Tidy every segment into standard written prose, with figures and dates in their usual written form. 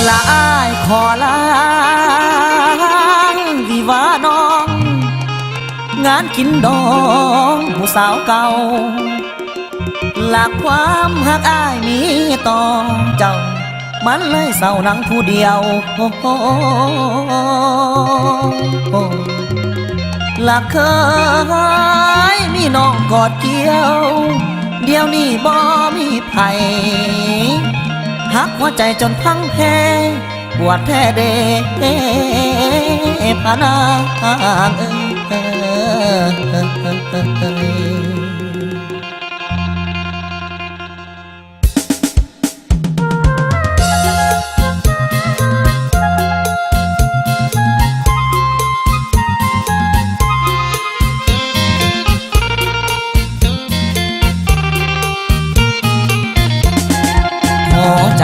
ละอ้ายขอลาวิวาน้องงานกินดองผู้สาวเก่าหลักความหักอ้ายมีต่อเจ้ามันเลยเศร้านังผู้เดียวหลักเคยมีน้องกอดเกี่ยวเดี๋ยวนี้บ่มีไผหักหัวใจจนพังแพ้ปวดแท้เดพานาง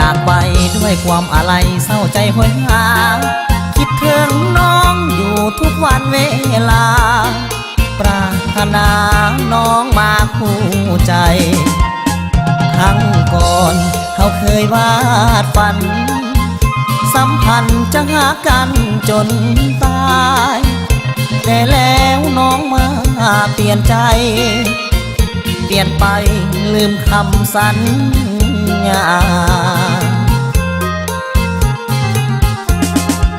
จากไปด้วยความอะไรเศร้าใจหวยหาคิดถึงน้องอยู่ทุกวันเวลาปรารถนาน้องมาคู่ใจครั้งก่อนเขาเคยวาดฝันสัมพันธ์จะหากันจนตายแต่แล้วน้องมาเปลี่ยนใจเปลี่ยนไปลืมคำสัญญา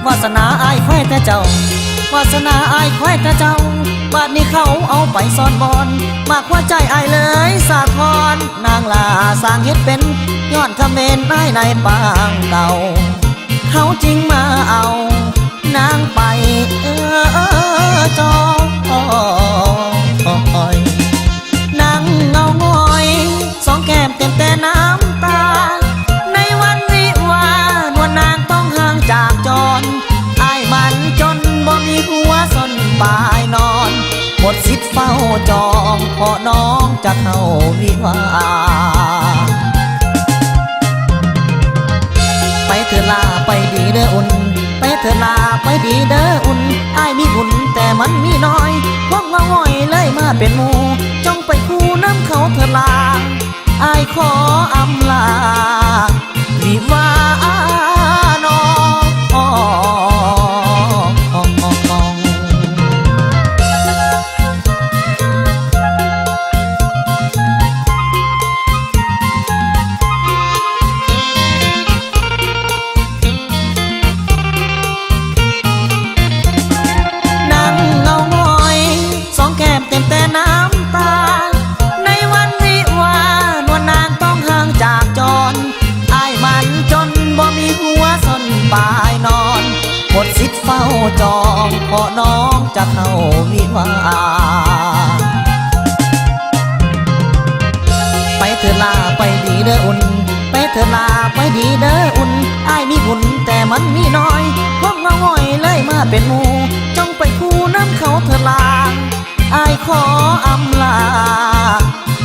วาสนาอายควายแต่เจ้าวาสนาอายควายแต่เจ้าบาดนี้เขาเอาไปซ่อนบอนมากหัวใจอายเลยสาทรนางลาสร้างเฮ็ดเป็นย้อนคำเมนนายในปางเก่าเขาจริงมาเอานางไปจอยนางเงาหงอยสองแก้มเต็มแต่น้ำตาในวันวิวานวลนางต้องห่างจากจรอายมันจนบ่มีหัวสนปลายนอนหมดสิทธิ์เฝ้าจองเพราะน้องจะเข้าวิวาไปเถอะลาไปดีเด้ออุ่นไปเถอะลาไปดีเด้ออุ่นอายมีบุญแต่มันมีน้อยพวกเราห้อยเลยมาเป็นหมู่จ้องไปคู่น้ำเขาเถอะลาอายขออำลาวิวาน้องนั่งเงาหงอยสองแก้มเต็มแต่น้ำตาในวันวิวานวลนางต้องห่างจากจรอายมันจนบ่มีหัวสนปลายนอนหมดสิทธิ์เฝ้าจองเพราะน้องจะเข้าวิวาไปเถอะลาไปดีเด้ออุ่นไปเถอะลาไปดีเด้ออุ่นอายมีบุญแต่มันมีน้อยพวกเราห้อยเลยมาเป็นหมู่จ้องไปคู่น้ำเขาเถอะลาอายขออำลา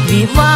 วิวา